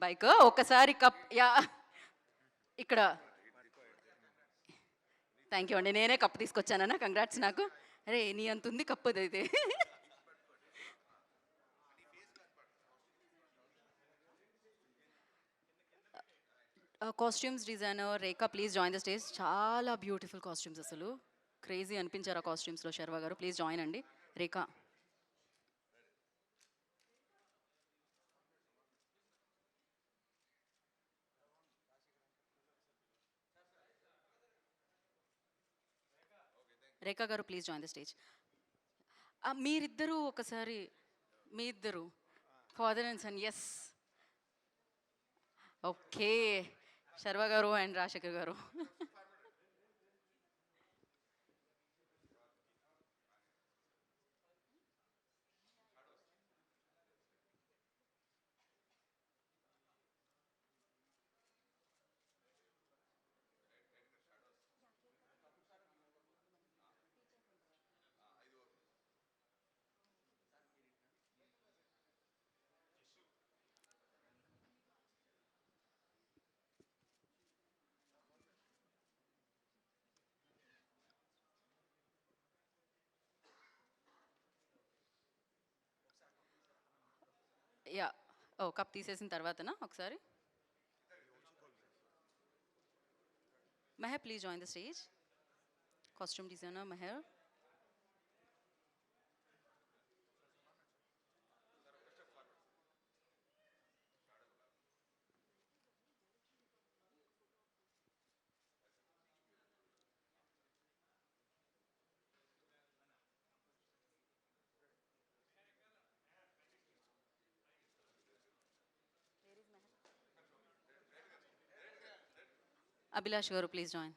Bike ఒకసారి cup yeah ఇక్కడ thank you అండి. నేనే కప్పు తీసుకొచ్చానన్నా, కంగ్రాట్స్ నాకు. అరే నీ అంత ఉంది కప్పు అదైతే. Costumes designer Rekha, please join the stage. చాలా బ్యూటిఫుల్ కాస్ట్యూమ్స్, అసలు క్రేజీ అనిపించారు ఆ కాస్ట్యూమ్స్లో. శర్వా గారు ప్లీజ్ జాయిన్ అండి. రేఖా రేఖా గారు ప్లీజ్ జాయిన్ ద స్టేజ్. మీరిద్దరూ ఒకసారి, మీ ఇద్దరు father and son. Yes, okay. Sharwa గారు అండ్ రాజశేఖర్ గారు. యా, ఓ కప్ తీసేసిన తర్వాతనా ఒకసారి. Mehar please join the stage. Costume designer Mehar. Abhilash గారు ప్లీజ్ జాయిన్.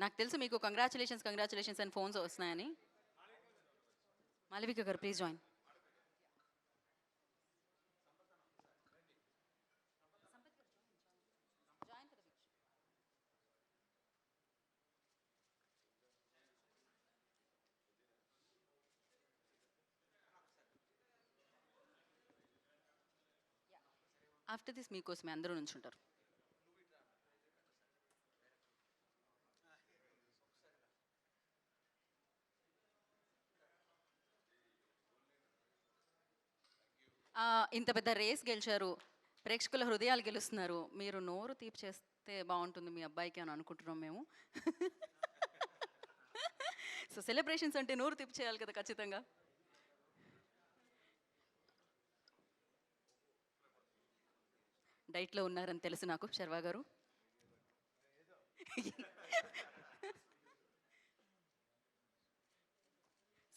నాకు తెలుసు మీకు కంగ్రాచులేషన్స్ అని ఫోన్స్ వస్తున్నాయని. మాలవిక గారు ప్లీజ్ జాయిన్. ఆఫ్టర్ దిస్ మీకోసమే అందరూ నుంచుంటారు. ఇంత పెద్ద రేస్ గెలిచారు, ప్రేక్షకుల హృదయాలు గెలుస్తున్నారు. మీరు నోరు తీపి చేస్తే బాగుంటుంది మీ అబ్బాయికి అని అనుకుంటున్నాం మేము. సో సెలబ్రేషన్స్ అంటే నోరు తీపి చేయాలి కదా ఖచ్చితంగా. డైట్లో ఉన్నారని తెలుసు నాకు శర్వా గారు.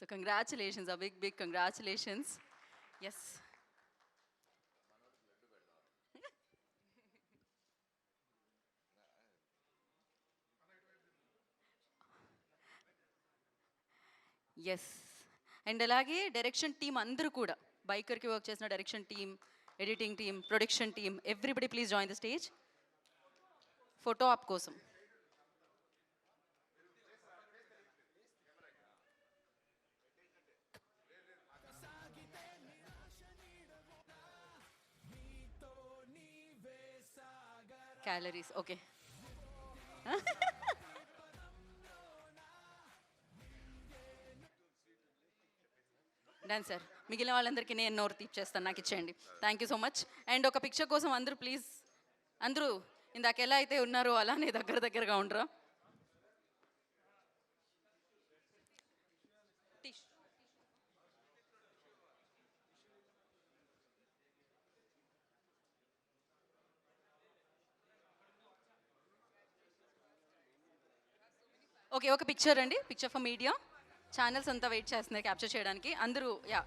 So congratulations, a big big congratulations. Yes, yes. And అలాగే డైరెక్షన్ టీం అందరూ కూడా, బైకర్కి వర్క్ చేసిన direction team, editing team, production team, everybody please join the stage. Photo op కోసం. Calories okay. Done sir. మిగిలిన వాళ్ళందరికీ నేను నోరు తీప్ చేస్తాను, నాకు ఇచ్చేయండి. Thank you so much. And ఒక పిక్చర్ కోసం అందరూ ప్లీజ్, అందరూ ఇందాక ఎలా అయితే ఉన్నారో అలానే దగ్గరగా ఉండరా. ఓకే, ఒక పిక్చర్ అండి, పిక్చర్ ఫర్ మీడియా. ఛానల్స్ అంతా వెయిట్ చేస్తున్నాయి క్యాప్చర్ చేయడానికి. అందరూ యా,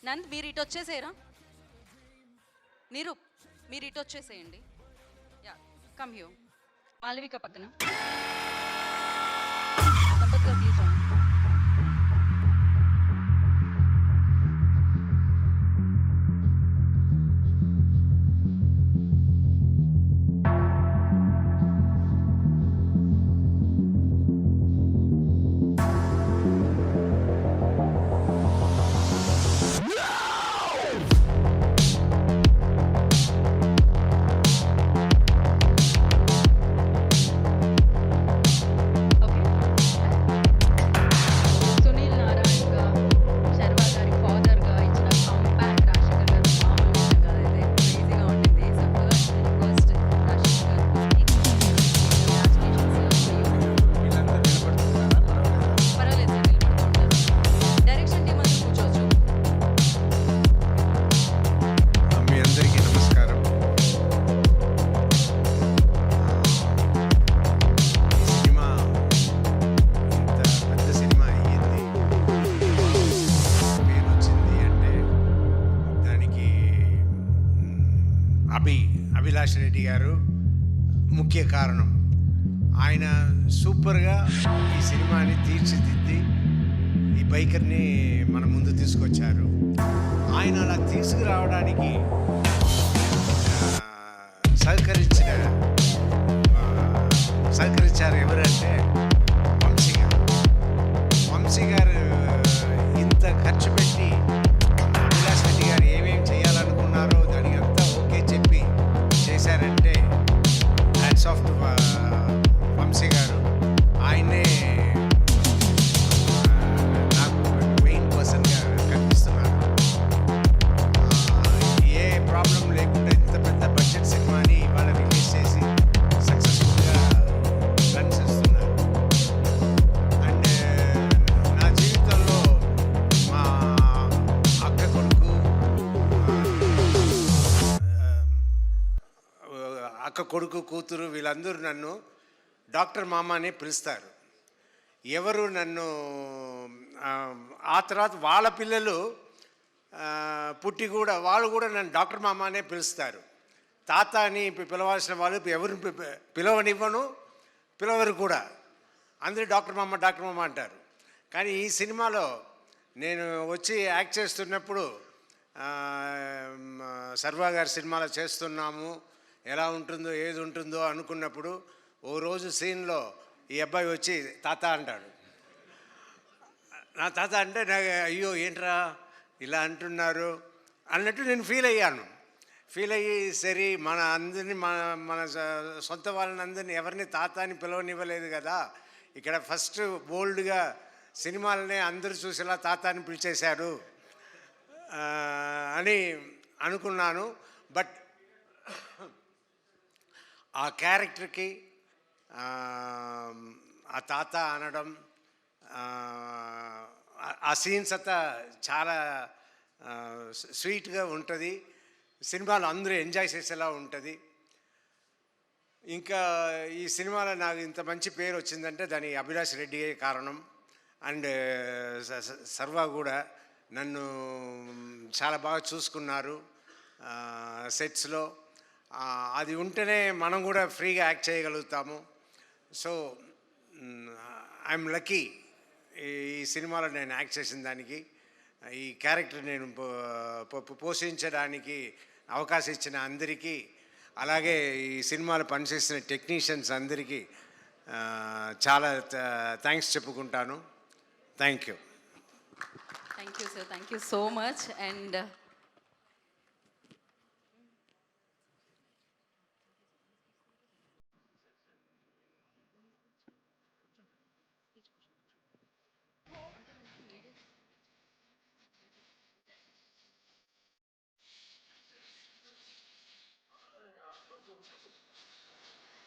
నంద్ మీరు ఇటు వచ్చేసేయరా, మీరు ఇటు వచ్చేసేయండి. Yeah, come hue. మాలవిక పక్కన సంపత్ గారు ప్లీజ్. అభిలాష్ రెడ్డి గారు ముఖ్య కారణం. ఆయన సూపర్గా ఈ సినిమాని తీర్చిదిద్ది ఈ బైకర్ని మన ముందు తీసుకొచ్చారు. ఆయన అలా తీసుకురావడానికి సహకరించారు ఎవరంటే వంశీ గారు ఇంత ఖర్చు పెట్టి అభిలాష్ రెడ్డి గారు ఏమేమి చేయాలనుకున్నారో దానికి అంతా ఓకే చెప్పి చేశారంటే హ్యాట్స్ ఆఫ్ టు వంశీ గారు. ఆయనే నాకు మెయిన్ పర్సన్గా కనిపిస్తున్నారు. ఏ ప్రాబ్లం లేకుండా ఇంత పెద్ద బడ్జెట్ సినిమాని ఇవాళ రిలీజ్ చేసి సక్సెస్ఫుల్గా రన్ చేస్తున్నారు. అండ్ నా జీవితంలో మా అక్క కొడుకు కూతురు వీళ్ళందరూ నన్ను డాక్టర్ మామ అని పిలుస్తారు. ఎవరు నన్ను ఆ తర్వాత వాళ్ళ పిల్లలు పుట్టి కూడా వాళ్ళు కూడా నన్ను డాక్టర్ మామ అనే పిలుస్తారు. తాత అని పిలవాల్సిన వాళ్ళు ఎవరిని పిలవనివ్వను, పిలవరు కూడా. అందరూ డాక్టర్ మామ అంటారు. కానీ ఈ సినిమాలో నేను వచ్చి యాక్ట్ చేస్తున్నప్పుడు సర్వా గారి సినిమాలో చేస్తున్నాము, ఎలా ఉంటుందో ఏది ఉంటుందో అనుకున్నప్పుడు ఓ రోజు సీన్లో ఈ అబ్బాయి వచ్చి తాత అంటాడు. నా తాత అంటే నాకు అయ్యో ఏంట్రా ఇలా అంటున్నారు అన్నట్టు నేను ఫీల్ అయ్యాను. ఫీల్ అయ్యి సరే మన అందరినీ మన సొంత వాళ్ళని అందరినీ ఎవరిని తాత అని పిలవనివ్వలేదు కదా, ఇక్కడ ఫస్ట్ బోల్డ్గా సినిమాలనే అందరూ చూసేలా తాత అని పిలిచేశారు అని అనుకున్నాను. బట్ ఆ క్యారెక్టర్కి ఆ తాత అనడం, ఆ సీన్స్ అంతా చాలా స్వీట్గా ఉంటుంది. సినిమాలో అందరూ ఎంజాయ్ చేసేలా ఉంటుంది. ఇంకా ఈ సినిమాలో నాకు ఇంత మంచి పేరు వచ్చిందంటే దాని అభిలాష్ రెడ్డియే కారణం. అండ్ సర్వా కూడా నన్ను చాలా బాగా చూసుకున్నారు సెట్స్లో. అది ఉంటేనే మనం కూడా ఫ్రీగా యాక్ట్ చేయగలుగుతాము. సో ఐఎమ్ లక్కీ ఈ సినిమాలో నేను యాక్ట్ చేసిన దానికి, ఈ క్యారెక్టర్ నేను పోషించడానికి అవకాశం ఇచ్చిన అందరికీ, అలాగే ఈ సినిమాలో పనిచేసిన టెక్నీషియన్స్ అందరికీ చాలా థ్యాంక్స్ చెప్పుకుంటాను. Thank you. Thank you sir, thank you so much. And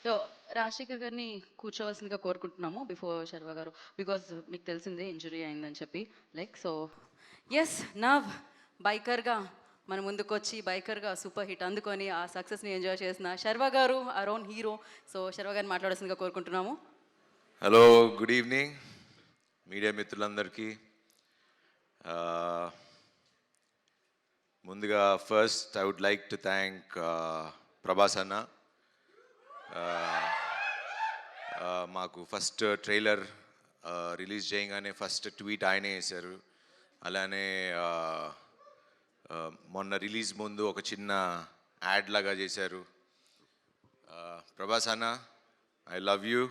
so Rajasekhar గారిని కూర్చోవలసిందిగా కోరుకుంటున్నాము బిఫోర్ శర్వ గారు, బికాజ్ మీకు తెలిసిందే ఇంజురీ అయిందని చెప్పి. లైక్ సో ఎస్, నవ్ బైకర్గా మన ముందుకు వచ్చి బైకర్గా సూపర్ హిట్ అందుకొని ఆ సక్సెస్ని ఎంజాయ్ చేసిన శర్వ గారు, our own hero. So Sharwa గారిని మాట్లాడాల్సిందిగా కోరుకుంటున్నాము. హలో, గుడ్ ఈవినింగ్ మీడియా మిత్రులందరికీ. ముందుగా first I would like to thank Prabhas అన్న. మాకు ఫస్ట్ ట్రైలర్ రిలీజ్ చేయగానే ఫస్ట్ ట్వీట్ ఆయనే వేశారు. అలానే మొన్న రిలీజ్ ముందు ఒక చిన్న యాడ్ లాగా చేశారు. ప్రభాస్ అన్న, I love you,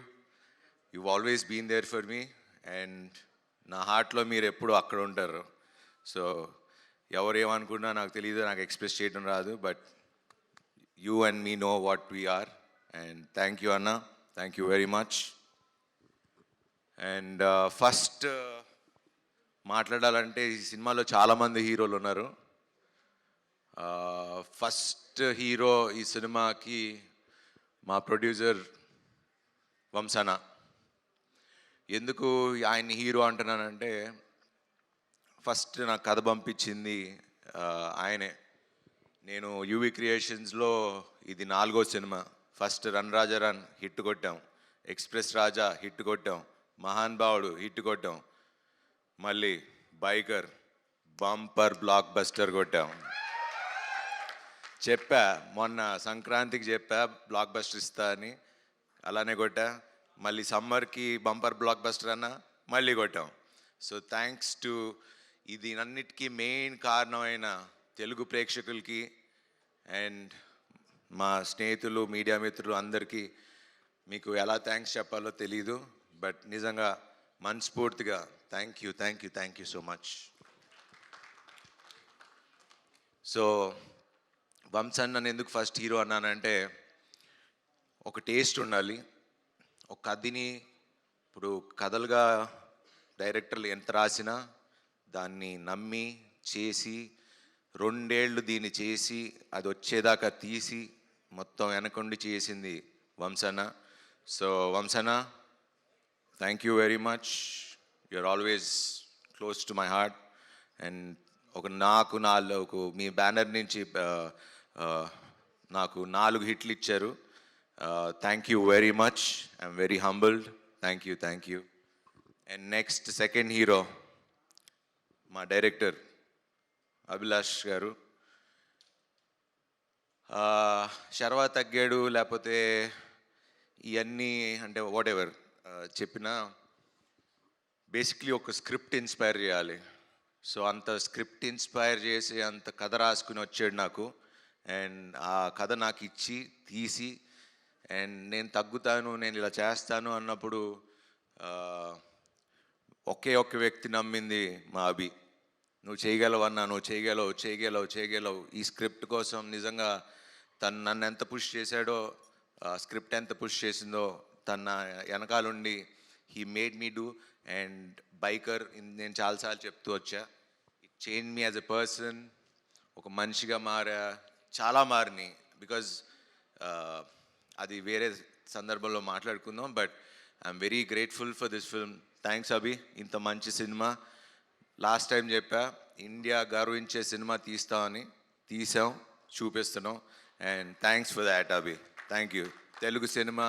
you always been there for me, and నా హార్ట్లో మీరు ఎప్పుడు అక్కడ ఉంటారు. సో ఎవరు ఏమనుకున్నా నాకు తెలియదు, నాకు ఎక్స్ప్రెస్ చేయడం రాదు, but you and me know what we are. And thank you అన్న, thank you very much. And first మాట్లాడాలంటే ఈ సినిమాలో చాలామంది హీరోలు ఉన్నారు. ఫస్ట్ హీరో ఈ సినిమాకి మా ప్రొడ్యూసర్ వంశన. ఎందుకు ఆయన్ని హీరో అంటున్నానంటే, ఫస్ట్ నాకు కథ పంపించింది ఆయనే. నేను యూవి క్రియేషన్స్లో ఇది 4వ సినిమా. ఫస్ట్ రన్ రాజా రన్ హిట్ కొట్టాం, ఎక్స్ప్రెస్ రాజా హిట్ కొట్టాం, మహాన్ భావుడు హిట్ కొట్టాం, మళ్ళీ బైకర్ బంపర్ బ్లాక్ బస్టర్ కొట్టాం. చెప్పా మొన్న సంక్రాంతికి చెప్పా బ్లాక్ బస్టర్ ఇస్తా అని, అలానే కొట్టా. మళ్ళీ సమ్మర్కి బంపర్ బ్లాక్ బస్టర్ అన్న, మళ్ళీ కొట్టాం. సో థ్యాంక్స్ టు ఇది అన్నిటికీ మెయిన్ కారణమైన తెలుగు ప్రేక్షకులకి అండ్ మా స్నేహితులు మీడియా మిత్రులు అందరికీ మీకు ఎలా థ్యాంక్స్ చెప్పాలో తెలీదు, బట్ నిజంగా మనస్ఫూర్తిగా thank you so much. So Vamshan నన్ను ఎందుకు ఫస్ట్ హీరో అన్నానంటే, ఒక టేస్ట్ ఉండాలి. ఒక కథని ఇప్పుడు కథలుగా డైరెక్టర్లు ఎంత రాసినా దాన్ని నమ్మి చేసి 2 ఏళ్ళు దీన్ని చేసి అది వచ్చేదాకా తీసి మొత్తం వెనకుండి చేసింది వంశన్న. సో వంశన్న, thank you very much. You're always close to my heart. And నాకు 4 మీ బ్యానర్ నుంచి నాకు 4 హిట్లు ఇచ్చారు. Thank you very much. I'm very humbled. Thank you. And next second hero మా డైరెక్టర్ అభిలాష్ గారు. శర్వా తగ్గాడు లేకపోతే ఇవన్నీ అంటే వాట్ ఎవర్ చెప్పినా బేసిక్లీ ఒక స్క్రిప్ట్ ఇన్స్పైర్ చేయాలి. సో అంత స్క్రిప్ట్ ఇన్స్పైర్ చేసి అంత కథ రాసుకుని వచ్చాడు నాకు. అండ్ ఆ కథ నాకు ఇచ్చి తీసి అండ్ నేను తగ్గుతాను, నేను ఇలా చేస్తాను అన్నప్పుడు ఒకే ఒక్క వ్యక్తి నమ్మింది మా అభి. నువ్వు చేయగలవు అన్నా, నువ్వు చేయగలవు. ఈ స్క్రిప్ట్ కోసం నిజంగా తను నన్ను ఎంత పుష్ చేశాడో, స్క్రిప్ట్ ఎంత పుష్ చేసిందో తన వెనకాలండి he made me do. And biker నేను చాలాసార్లు చెప్తూ వచ్చా, it change me as a person. ఒక మనిషిగా చాలా మారిని. బికాజ్ అది వేరే సందర్భంలో మాట్లాడుకుందాం. But I'm very grateful for this film. Thanks Abhi, ఇంత మంచి సినిమా. లాస్ట్ టైం చెప్పా ఇండియా గర్వించే సినిమా తీస్తామని, తీసాం, చూపిస్తున్నాం. And thanks for that Abhi. Thank you. Telugu సినిమా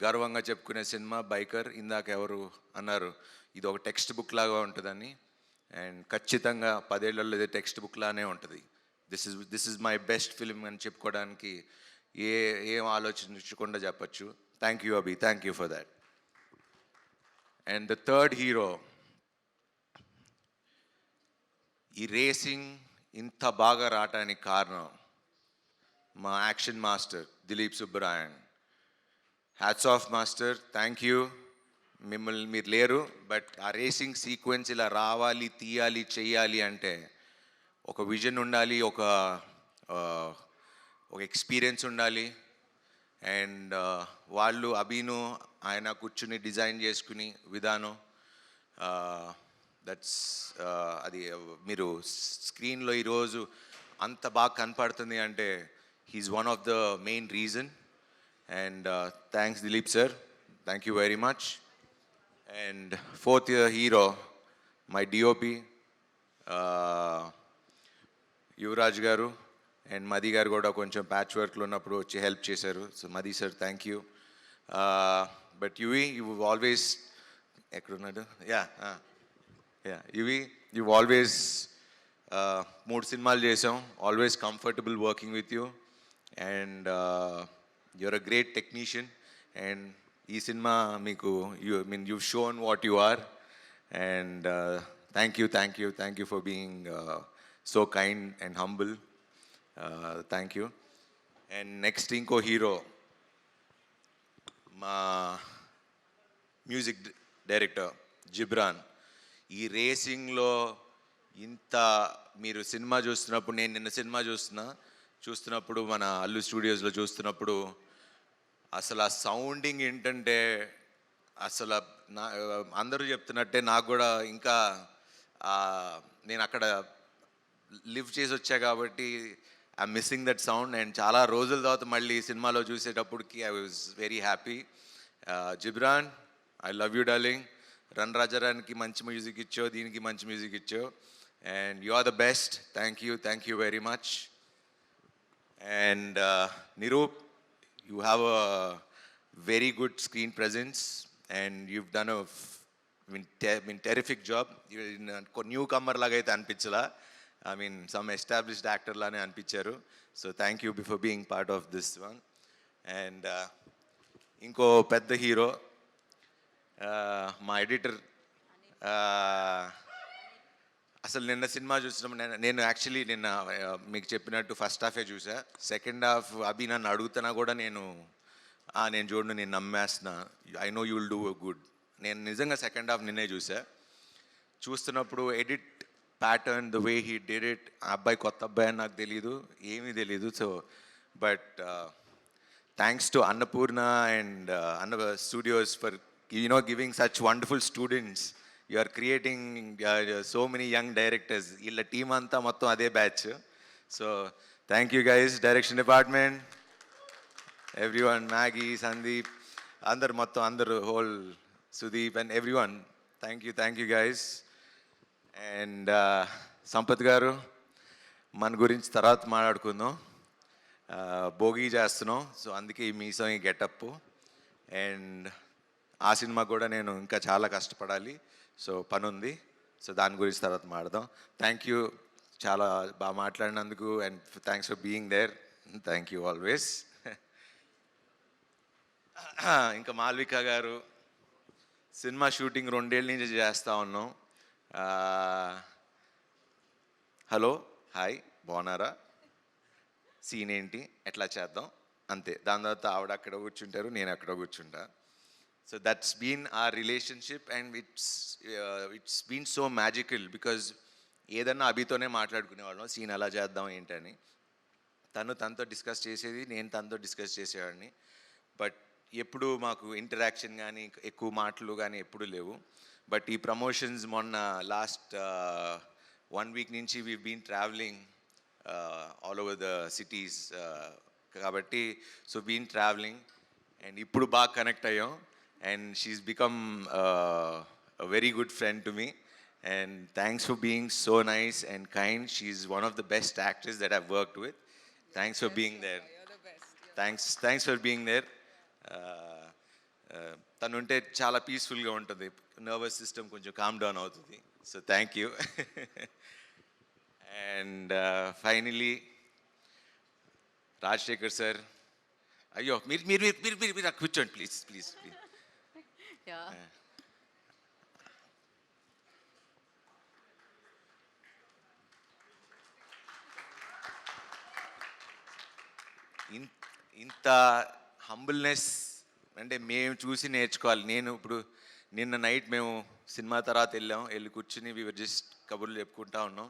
గర్వంగా చెప్పుకునే సినిమా బైకర్. ఇందాక ఎవరు అన్నారు ఇది ఒక టెక్స్ట్ బుక్ లాగా ఉంటుందని. అండ్ ఖచ్చితంగా 10 ఏళ్లలో ఇది టెక్స్ట్ బుక్ లానే ఉంటుంది. This is my best film అని చెప్పుకోవడానికి ఏం ఆలోచించకుండా చెప్పచ్చు. Thank you Abhi, thank you for that. And the third hero, ఈ రేసింగ్ ఇంత బాగా రావటానికి కారణం మా action master Dilip Subbarayan. Hats off master, thank you. మిమ్మల్ని మీరు లేరు, బట్ ఆ రేసింగ్ సీక్వెన్స్ ఇలా రావాలి, తీయాలి, చెయ్యాలి అంటే ఒక విజన్ ఉండాలి, ఒక ఎక్స్పీరియన్స్ ఉండాలి. అండ్ వాళ్ళు అభిను ఆయన కూర్చుని డిజైన్ చేసుకుని విధానం దట్స్ అది మీరు స్క్రీన్లో ఈరోజు అంత బాగా కనపడుతుంది అంటే he's one of the main reason. And thanks Dileep sir, thank you very much. And fourth hero my DOP Yuvaraj గారు. అండ్ మది గారు కూడా కొంచెం ప్యాచ్ వర్క్లో ఉన్నప్పుడు వచ్చి హెల్ప్ చేశారు. So Madhi sir thank you. But you always ఎక్కడున్నాడు యూ ఆల్వేస్ 3 సినిమాలు చేసాం. Always comfortable working with you. And you're a great technician. And ఈ సినిమా మీకు you shown what you are. And thank you for being so kind and humble. Thank you. And next ఇంకో hero మా music director Ghibran. ఈ రేసింగ్లో ఇంత మీరు cinema చూస్తున్నప్పుడు, నేను నిన్న సినిమా చూస్తున్నప్పుడు మన అల్లు స్టూడియోస్లో చూస్తున్నప్పుడు అసలు ఆ సౌండింగ్ ఏంటంటే అసలు అందరూ చెప్తున్నట్టే నాకు కూడా ఇంకా నేను అక్కడ లివ్ చేసి వచ్చా కాబట్టి I missing that sound. And చాలా రోజుల తర్వాత మళ్ళీ సినిమాలో చూసేటప్పటికి I was very happy. Ghibran, I love you darling. Run రాజారానికి మంచి మ్యూజిక్ ఇచ్చావు, దీనికి మంచి మ్యూజిక్ ఇచ్చావు. And you are the best. Thank you very much. And Nirup, you have a very good screen presence and you've done a terrific job. Newcomer laga aithe anpinchala. I mean some established actor లానే అనిపించారు. So thank you before being part of this one. And ఇంకో పెద్ద hero మా editor. అసలు నిన్న cinema చూసినప్పుడు నేను actually నిన్న మీకు చెప్పినట్టు ఫస్ట్ హాఫే చూసా. సెకండ్ హాఫ్ అభి నన్ను అడుగుతున్నా కూడా నేను చూడను, నేను నమ్మేస్తున్నా, I know you will do good. నేను నిజంగా సెకండ్ హాఫ్ నిన్నే చూసా. చూస్తున్నప్పుడు edit pattern, the way he did it, ఆ అబ్బాయి కొత్త అబ్బాయి అని నాకు తెలీదు, ఏమీ తెలీదు. So but thanks to Annapurna and అన్న studios for giving such wonderful students. You are creating so many young directors. వీళ్ళ టీం అంతా మొత్తం అదే batch. So thank you guys, direction department, everyone, Maggie, Sandeep, అందరు whole Sudeep and everyone. Thank you guys. And Sampath గారు, మన గురించి తర్వాత మాట్లాడుకుందాం. భోగి చేస్తున్నాం, సో అందుకే ఈ మీసం, ఈ గెటప్. అండ్ ఆ సినిమా కూడా నేను ఇంకా చాలా కష్టపడాలి, సో పని ఉంది. సో దాని గురించి తర్వాత మాట్లాడదాం. థ్యాంక్ యూ, చాలా బాగా మాట్లాడినందుకు. And thanks for being there. Thank you always. ఇంకా మాల్విక గారు, సినిమా షూటింగ్ 2 ఏళ్ళ నుంచి చేస్తూ ఉన్నాం. హలో, హాయ్, బాగున్నారా, సీన్ ఏంటి, ఎట్లా చేద్దాం, అంతే. దాని తర్వాత ఆవిడ అక్కడ కూర్చుంటారు, నేను అక్కడ కూర్చుంటా. So that's been our relationship and it's been so magical. Because ఏదన్నా అభితోనే మాట్లాడుకునేవాళ్ళం, సీన్ ఎలా చేద్దాం ఏంటని. తనతో డిస్కస్ చేసేది, నేను తనతో డిస్కస్ చేసేవాడిని. బట్ ఎప్పుడు మాకు ఇంటరాక్షన్ కానీ ఎక్కువ మాటలు కానీ ఎప్పుడు లేవు. బట్ ఈ ప్రమోషన్స్ మొన్న లాస్ట్ 1 వీక్ నుంచి we been travelling all over the cities. కాబట్టి సో బీన్ ట్రావెలింగ్ అండ్ ఇప్పుడు బాగా కనెక్ట్ అయ్యాం. And she's become a very good friend to me, and thanks for being so nice and kind. She's one of the best actors that I've worked with. Thanks for being there. Thanks for being there. తను ఉంటే చాలా పీస్ఫుల్గా ఉంటుంది, nervous system కొంచెం calm down అవుతుంది. So thank you. And finally Rajasekhar sir, అయ్యో మీరు కూర్చోండి ప్లీజ్. Yeah. ఇంత హంబుల్నెస్ అంటే మేము చూసి నేర్చుకోవాలి. నేను ఇప్పుడు నిన్న నైట్ మేము సినిమా తర్వాత వెళ్ళి కూర్చుని వీఆర్ జస్ట్ కబుర్లు చెప్పుకుంటా ఉన్నాం.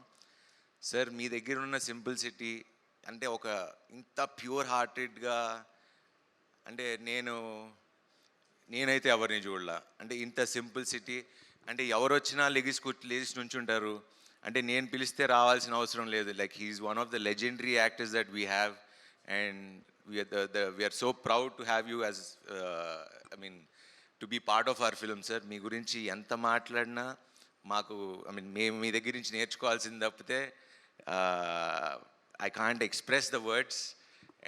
సార్, మీ దగ్గర ఉన్న సింపుల్సిటీ అంటే ఒక ఇంత ప్యూర్ హార్టెడ్గా, అంటే నేనైతే ఎవరిని చూడలా. అంటే ఇంత సింపుల్సిటీ, అంటే ఎవరు వచ్చినా లేచి నుంచుంటారు. అంటే నేను పిలిస్తే రావాల్సిన అవసరం లేదు. Like he's one of the legendary actors that we have. And we're so proud to have you as I mean to be part of our film. Sir, మీ గురించి ఎంత మాట్లాడినా మాకు మేము మీ దగ్గర నుంచి నేర్చుకోవాల్సింది తప్పితే I can't express the words.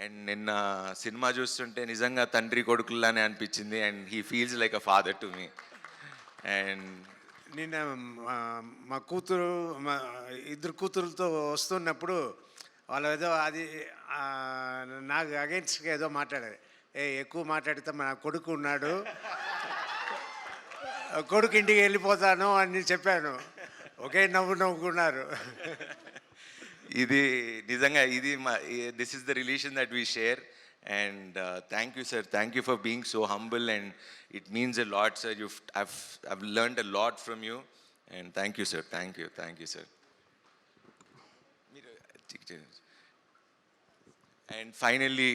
And నిన్న సినిమా చూస్తుంటే నిజంగా తండ్రి కొడుకుల్లానే అనిపించింది. And he feels like a father to me. And నిన్న మా ఇద్దరు కూతురులతో వస్తున్నప్పుడు వాళ్ళు ఏదో అది నాకు అగెన్స్ట్గా ఏదో మాట్లాడారు. ఎక్కువ మాట్లాడితే మా కొడుకు ఉన్నాడు, కొడుకు ఇంటికి వెళ్ళిపోతాను అని చెప్పాను. ఒకే నవ్వుకున్నారు. ఇది నిజంగా this is the relation that we share. And thank you sir, thank you for being so humble. And it means a lot sir. I've learned a lot from you. And thank you sir, thank you sir. And finally,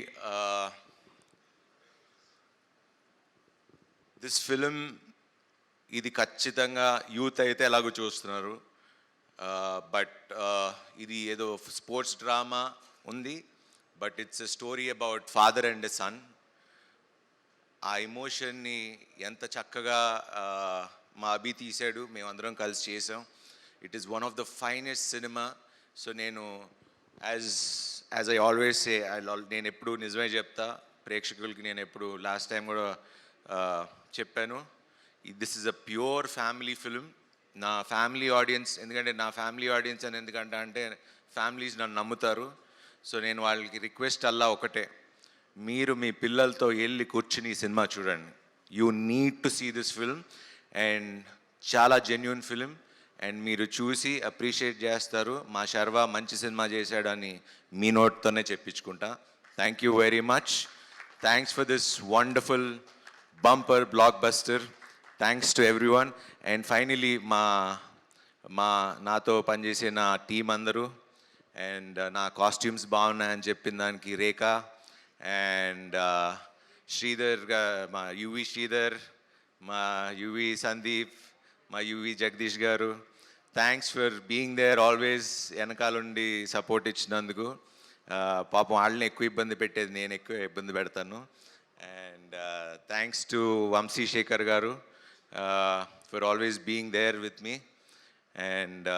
this film, ఇది ఖచ్చితంగా youth అయితే ఎలాగో చూస్తున్నారు. But ఇది ఏదో sports drama ఉంది, but it's a story about father and a son. ఆ ఎమోషన్ని ఎంత చక్కగా మా అభి తీశాడు, మేమందరం కలిసి చేసాం. It is one of the finest cinema. So నేను యాజ్ ఐ ఆల్వేస్ సే, నేను ఎప్పుడు నిజమే చెప్తా ప్రేక్షకులకి. నేను ఎప్పుడు లాస్ట్ టైం కూడా చెప్పాను, this is a pure family film. నా ఫ్యామిలీ ఆడియన్స్, ఎందుకంటే నా ఫ్యామిలీ ఆడియన్స్ అని ఎందుకంటే అంటే ఫ్యామిలీస్ నన్ను నమ్ముతారు. సో నేను వాళ్ళకి రిక్వెస్ట్ అల్లా ఒకటే, మీరు మీ పిల్లలతో వెళ్ళి కూర్చుని ఈ సినిమా చూడండి. You need to see this film. And చాలా జెన్యున్ ఫిల్మ్. అండ్ మీరు చూసి అప్రిషియేట్ చేస్తారు. మా శర్వా మంచి సినిమా చేశాడని మీ నోట్తోనే చెప్పించుకుంటా. Thank you very much. Thanks for this wonderful bumper blockbuster. Thanks to every one. And finally నాతో పనిచేసే నా టీం అందరూ, అండ్ నా కాస్ట్యూమ్స్ బాగున్నాయని చెప్పిన దానికి రేఖ అండ్ శ్రీధర్, మా యువి శ్రీధర్, మా యువి సందీప్, మా యువి జగదీష్ గారు, thanks for being there always. వెనకాలండి సపోర్ట్ ఇచ్చినందుకు. పాపం వాళ్ళని ఎక్కువ ఇబ్బంది పెట్టేది నేను ఎక్కువ ఇబ్బంది పెడతాను. And thanks to Vamsi Shekar గారు for always being there with me. And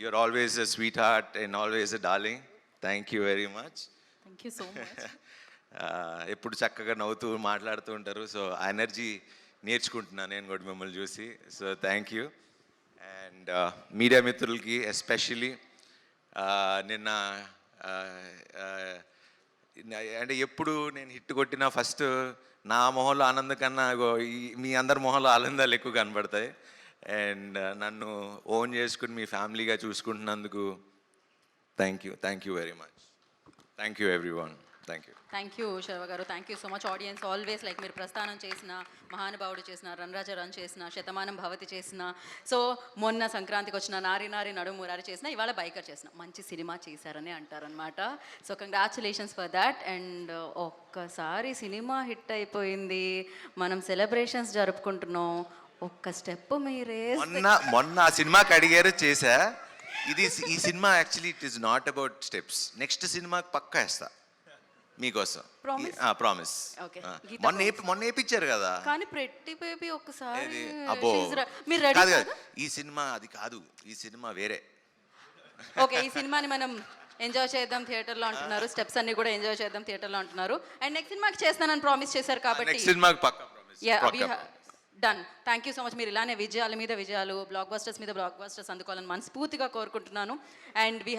you're always a sweetheart and always a darling. Thank you very much. Thank you so much. ఎప్పుడు చక్కగా నవ్వుతూ మాట్లాడుతూ ఉంటారు. సో ఆ ఎనర్జీ నేర్చుకుంటున్నాను నేను కూడా మిమ్మల్ని చూసి. So thank you. And media మిత్రులకి ఎస్పెషలీ నిన్న అంటే ఎప్పుడు నేను హిట్ కొట్టినా ఫస్ట్ నా మొహంలో ఆనందం కన్నా మీ అందరి మొహంలో ఆనందాలు ఎక్కువ కనబడతాయి. అండ్ నన్ను ఓన్ చేసుకుని మీ ఫ్యామిలీగా చూసుకుంటున్నందుకు thank you very much. Thank you every one. Thank you. Thank you Sharwa గారు. Thank you so much. Audience always like మీరు ప్రస్థానం చేసిన, మహానుభావుడు చేసిన, రన్రాజా రన్ చేసిన, శతమానం భవతి చేసిన, సో మొన్న సంక్రాంతికి వచ్చిన నారి నారి నడుమురారి చేసిన, ఇవాళ బైకర్ చేసిన, మంచి సినిమా చేశారని అంటారనమాట. So congratulations for that. And ఒక్కసారి సినిమా హిట్ అయిపోయింది, మనం సెలబ్రేషన్స్ జరుపుకుంటున్నాం. ఒక్క స్టెప్ మీరే మొన్న ఆ సినిమాకి అడిగారు చేశా. ఈ cinema actually it is not about steps. Next సినిమాకి పక్కా వేస్తా మీకోసం. ప్రామిస్. Okay. మొన్న వేయించారు కదా. కానీ ప్రెట్టి బేబీ ఒక్కసారి అబ్బో మీరు రెడీ కాదు కాదు, ఈ సినిమా అది కాదు, ఈ సినిమా వేరే. ఓకే, ఈ సినిమాని మనం ఎంజాయ్ చేద్దాం థియేటర్లో అంటున్నారు. స్టెప్స్ అన్ని కూడా ఎంజాయ్ చేద్దాం థియేటర్లో అంటున్నారు. అండ్ నెక్స్ట్ సినిమాకి చేస్తానని ప్రామిస్ చేశారు కాబట్టి నెక్స్ట్ సినిమాకి పక్కా promise. Done. Thank you so much. మీరు ఇలానే విజయాల మీద విజయాలు, బ్లాక్ బస్టర్స్ మీద బ్లాక్ బస్టర్స్ అందుకోవాలని మనస్ఫూర్తిగా కోరుకుంటున్నాను. And we